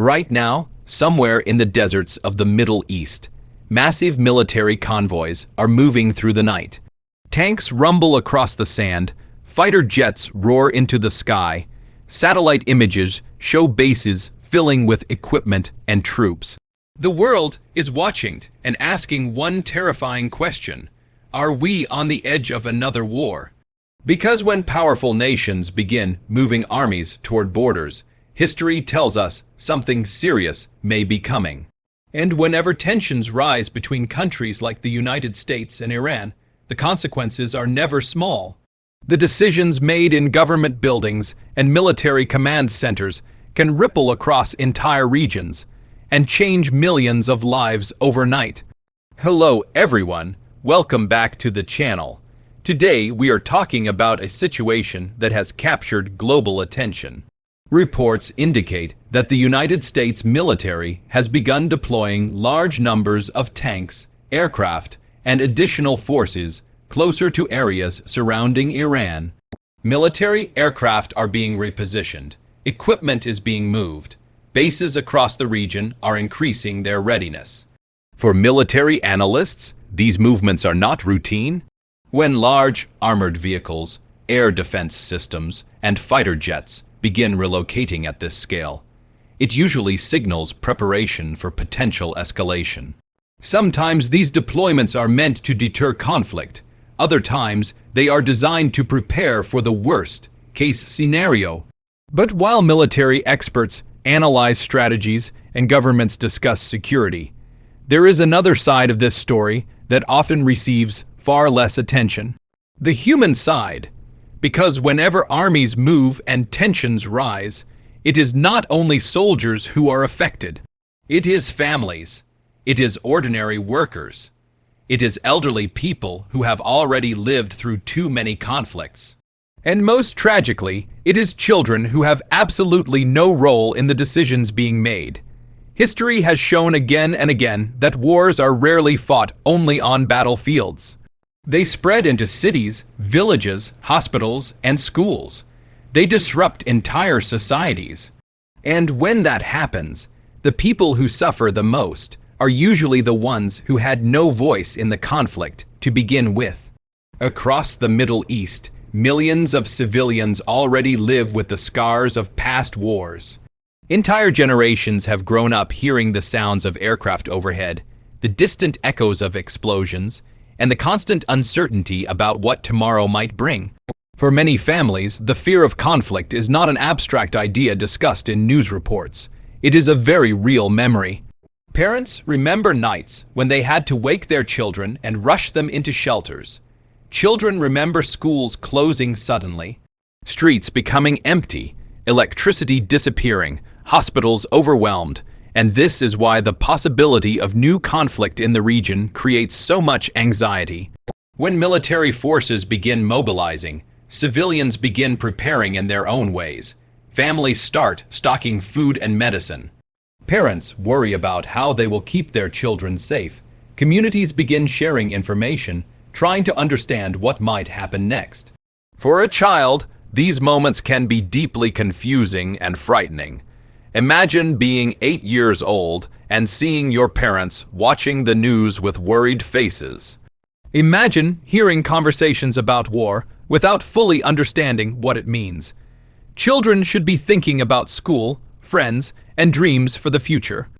Right now, somewhere in the deserts of the Middle East, massive military convoys are moving through the night. Tanks rumble across the sand, fighter jets roar into the sky, satellite images show bases filling with equipment and troops. The world is watching and asking one terrifying question: are we on the edge of another war? Because when powerful nations begin moving armies toward borders, history tells us something serious may be coming. And whenever tensions rise between countries like the United States and Iran, the consequences are never small. The decisions made in government buildings and military command centers can ripple across entire regions and change millions of lives overnight. Hello everyone, welcome back to the channel. Today we are talking about a situation that has captured global attention. Reports indicate that the United States military has begun deploying large numbers of tanks, aircraft, and additional forces closer to areas surrounding Iran. Military aircraft are being repositioned, equipment is being moved, bases across the region are increasing their readiness. For military analysts, these movements are not routine. When large armored vehicles, air defense systems, and fighter jets begin relocating at this scale, it usually signals preparation for potential escalation. Sometimes these deployments are meant to deter conflict. Other times, they are designed to prepare for the worst-case scenario. But while military experts analyze strategies and governments discuss security, there is another side of this story that often receives far less attention: the human side. Because whenever armies move and tensions rise, it is not only soldiers who are affected. It is families. It is ordinary workers. It is elderly people who have already lived through too many conflicts. And most tragically, it is children who have absolutely no role in the decisions being made. History has shown again and again that wars are rarely fought only on battlefields. They spread into cities, villages, hospitals, and schools. They disrupt entire societies. And when that happens, the people who suffer the most are usually the ones who had no voice in the conflict to begin with. Across the Middle East, millions of civilians already live with the scars of past wars. Entire generations have grown up hearing the sounds of aircraft overhead, the distant echoes of explosions, and the constant uncertainty about what tomorrow might bring. For many families, the fear of conflict is not an abstract idea discussed in news reports. It is a very real memory. Parents remember nights when they had to wake their children and rush them into shelters. Children remember schools closing suddenly, streets becoming empty, electricity disappearing, hospitals overwhelmed, and this is why the possibility of new conflict in the region creates so much anxiety. When military forces begin mobilizing, civilians begin preparing in their own ways. Families start stocking food and medicine. Parents worry about how they will keep their children safe. Communities begin sharing information, trying to understand what might happen next. For a child, these moments can be deeply confusing and frightening. Imagine being 8 years old and seeing your parents watching the news with worried faces. Imagine hearing conversations about war without fully understanding what it means. Children should be thinking about school, friends, and dreams for the future.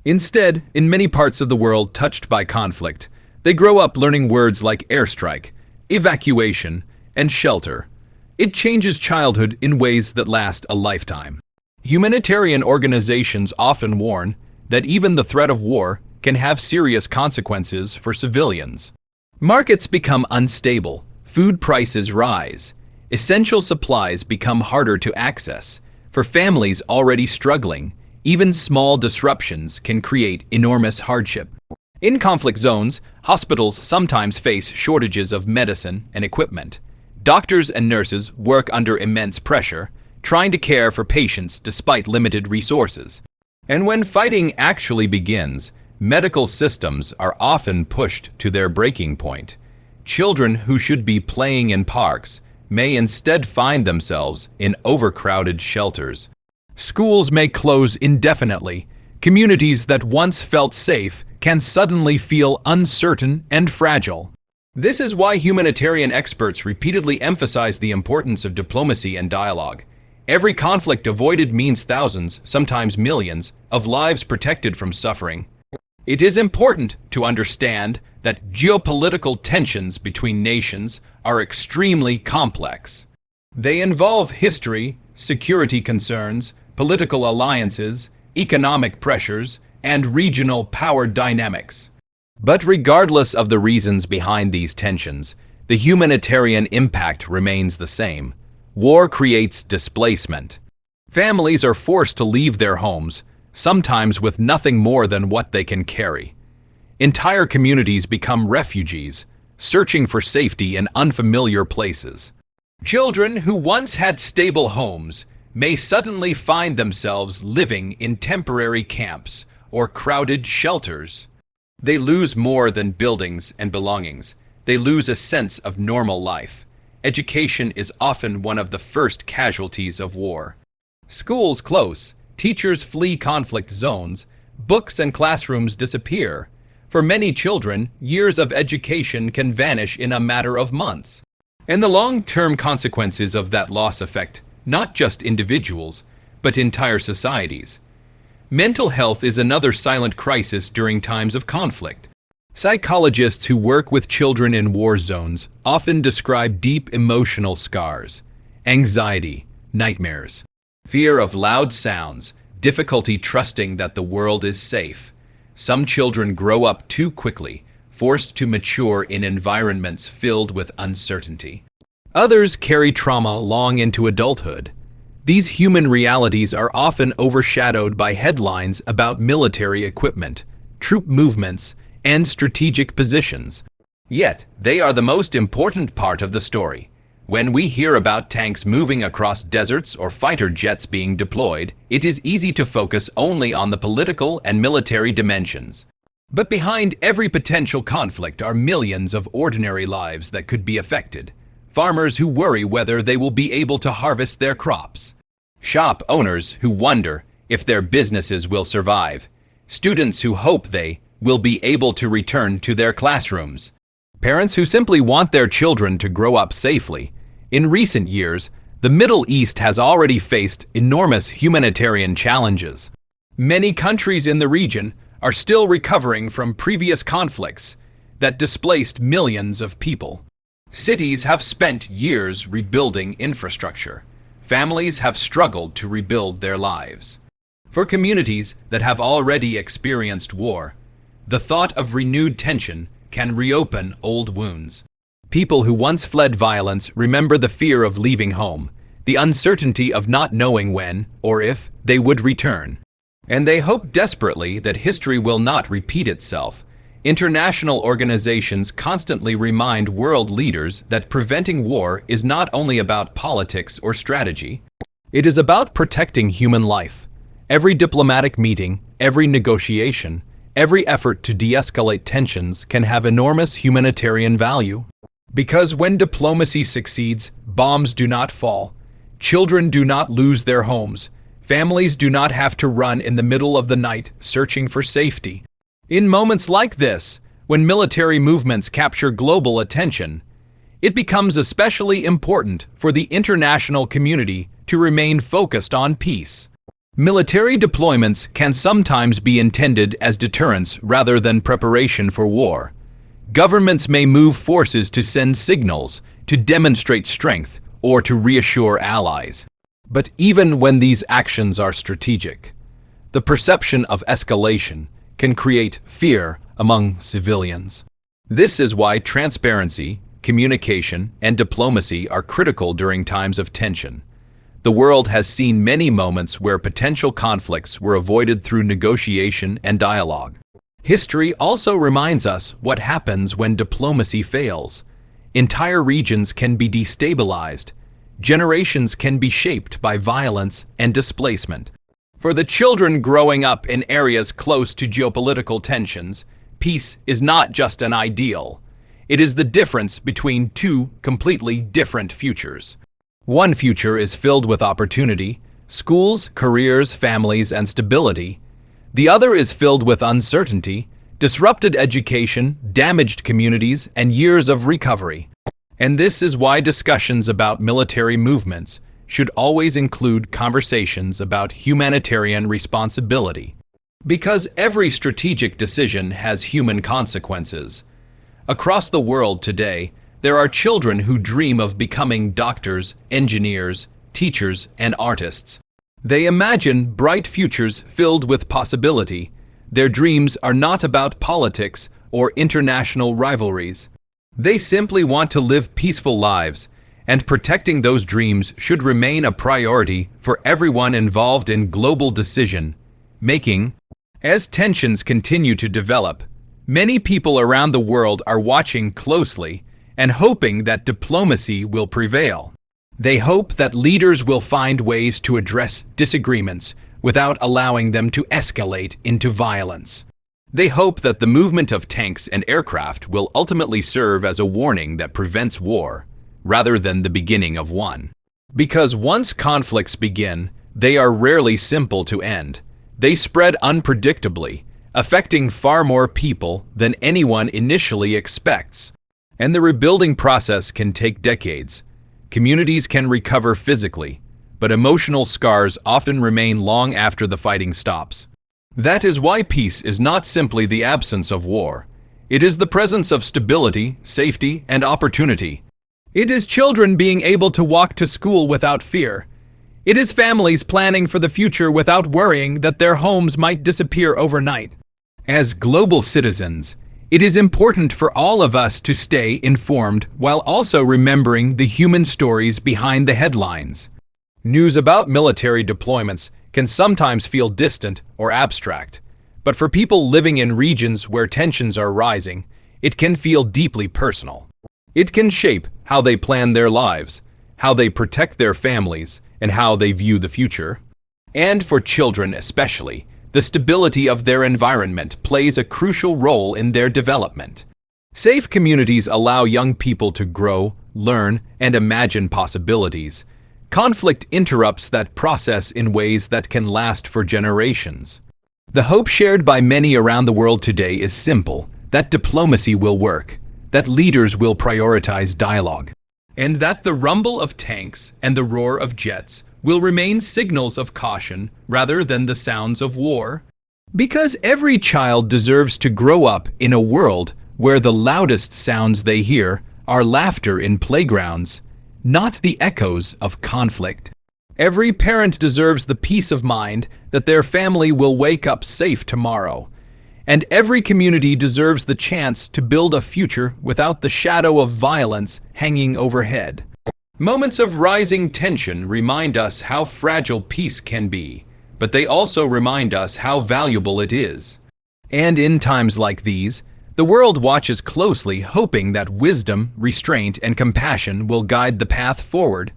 Instead, in many parts of the world touched by conflict, they grow up learning words like airstrike, evacuation, and shelter. It changes childhood in ways that last a lifetime. Humanitarian organizations often warn that even the threat of war can have serious consequences for civilians. Markets become unstable, food prices rise, essential supplies become harder to access. For families already struggling, even small disruptions can create enormous hardship. In conflict zones, hospitals sometimes face shortages of medicine and equipment. Doctors and nurses work under immense pressure, trying to care for patients despite limited resources. And when fighting actually begins, medical systems are often pushed to their breaking point. Children who should be playing in parks may instead find themselves in overcrowded shelters. Schools may close indefinitely. Communities that once felt safe can suddenly feel uncertain and fragile. This is why humanitarian experts repeatedly emphasize the importance of diplomacy and dialogue. Every conflict avoided means thousands, sometimes millions, of lives protected from suffering. It is important to understand that geopolitical tensions between nations are extremely complex. They involve history, security concerns, political alliances, economic pressures, and regional power dynamics. But regardless of the reasons behind these tensions, the humanitarian impact remains the same. War creates displacement. Families are forced to leave their homes, sometimes with nothing more than what they can carry. Entire communities become refugees, searching for safety in unfamiliar places. Children who once had stable homes may suddenly find themselves living in temporary camps or crowded shelters. They lose more than buildings and belongings. They lose a sense of normal life. Education is often one of the first casualties of war. Schools close, teachers flee conflict zones, books and classrooms disappear. For many children, years of education can vanish in a matter of months. And the long-term consequences of that loss affect not just individuals, but entire societies. Mental health is another silent crisis during times of conflict. Psychologists who work with children in war zones often describe deep emotional scars, anxiety, nightmares, fear of loud sounds, difficulty trusting that the world is safe. Some children grow up too quickly, forced to mature in environments filled with uncertainty. Others carry trauma long into adulthood. These human realities are often overshadowed by headlines about military equipment, troop movements, and strategic positions. Yet, they are the most important part of the story. When we hear about tanks moving across deserts or fighter jets being deployed, it is easy to focus only on the political and military dimensions. But behind every potential conflict are millions of ordinary lives that could be affected. Farmers who worry whether they will be able to harvest their crops. Shop owners who wonder if their businesses will survive. Students who hope they will be able to return to their classrooms. Parents who simply want their children to grow up safely. In recent years, the Middle East has already faced enormous humanitarian challenges. Many countries in the region are still recovering from previous conflicts that displaced millions of people. Cities have spent years rebuilding infrastructure. Families have struggled to rebuild their lives. For communities that have already experienced war, the thought of renewed tension can reopen old wounds. People who once fled violence remember the fear of leaving home, the uncertainty of not knowing when or if they would return. And they hope desperately that history will not repeat itself. International organizations constantly remind world leaders that preventing war is not only about politics or strategy. It is about protecting human life. Every diplomatic meeting, every negotiation, every effort to de-escalate tensions can have enormous humanitarian value. Because when diplomacy succeeds, bombs do not fall. Children do not lose their homes. Families do not have to run in the middle of the night searching for safety. In moments like this, when military movements capture global attention, it becomes especially important for the international community to remain focused on peace. Military deployments can sometimes be intended as deterrence rather than preparation for war. Governments may move forces to send signals, to demonstrate strength, or to reassure allies. But even when these actions are strategic, the perception of escalation can create fear among civilians. This is why transparency, communication, and diplomacy are critical during times of tension. The world has seen many moments where potential conflicts were avoided through negotiation and dialogue. History also reminds us what happens when diplomacy fails. Entire regions can be destabilized. Generations can be shaped by violence and displacement. For the children growing up in areas close to geopolitical tensions, peace is not just an ideal. It is the difference between two completely different futures. One future is filled with opportunity, schools, careers, families, and stability. The other is filled with uncertainty, disrupted education, damaged communities, and years of recovery. And this is why discussions about military movements should always include conversations about humanitarian responsibility. Because every strategic decision has human consequences. Across the world today, there are children who dream of becoming doctors, engineers, teachers, and artists. They imagine bright futures filled with possibility. Their dreams are not about politics or international rivalries. They simply want to live peaceful lives, and protecting those dreams should remain a priority for everyone involved in global decision-making. As tensions continue to develop, many people around the world are watching closely and hoping that diplomacy will prevail. They hope that leaders will find ways to address disagreements without allowing them to escalate into violence. They hope that the movement of tanks and aircraft will ultimately serve as a warning that prevents war, rather than the beginning of one. Because once conflicts begin, they are rarely simple to end. They spread unpredictably, affecting far more people than anyone initially expects. And the rebuilding process can take decades. Communities can recover physically, but emotional scars often remain long after the fighting stops. That is why peace is not simply the absence of war. It is the presence of stability, safety, and opportunity. It is children being able to walk to school without fear. It is families planning for the future without worrying that their homes might disappear overnight. As global citizens, it is important for all of us to stay informed while also remembering the human stories behind the headlines. News about military deployments can sometimes feel distant or abstract, but for people living in regions where tensions are rising, it can feel deeply personal. It can shape how they plan their lives, how they protect their families, and how they view the future. And for children especially, the stability of their environment plays a crucial role in their development. Safe communities allow young people to grow, learn, and imagine possibilities. Conflict interrupts that process in ways that can last for generations. The hope shared by many around the world today is simple: that diplomacy will work, that leaders will prioritize dialogue, and that the rumble of tanks and the roar of jets will remain signals of caution rather than the sounds of war. Because every child deserves to grow up in a world where the loudest sounds they hear are laughter in playgrounds, not the echoes of conflict. Every parent deserves the peace of mind that their family will wake up safe tomorrow. And every community deserves the chance to build a future without the shadow of violence hanging overhead. Moments of rising tension remind us how fragile peace can be, but they also remind us how valuable it is. And in times like these, the world watches closely, hoping that wisdom, restraint, and compassion will guide the path forward.